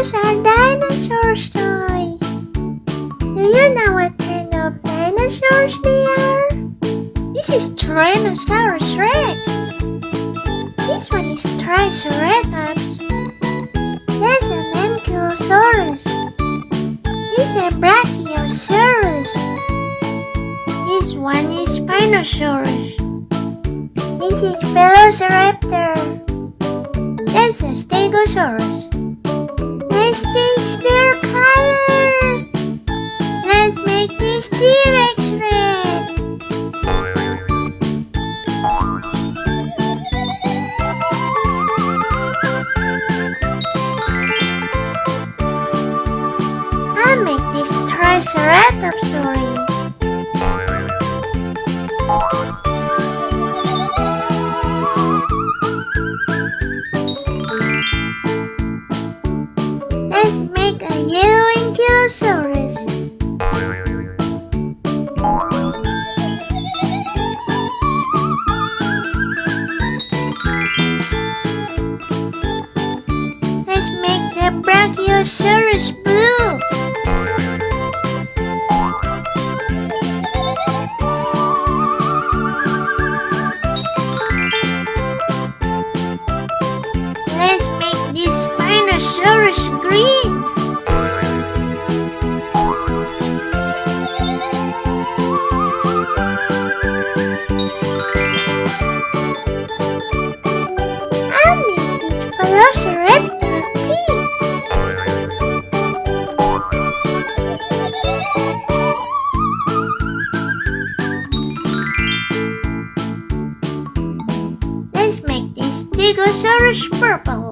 Those are dinosaurs toys. Do you know what kind of dinosaurs they are? This is Tyrannosaurus Rex. This one is Triceratops. There's an Ankylosaurus. This is a Brachiosaurus. This one is Spinosaurus. This is Velociraptor. That's a Stegosaurus. Let's change their color. Let's make this T-Rex red. I'll make this Triceratops orange. Let's make a yellow Ankylosaurus. Let's make the Brachiosaurus blue. Let's make this Spinosaurus green. I'll make this Velociraptor pink. Let's make this Stegosaurus purple.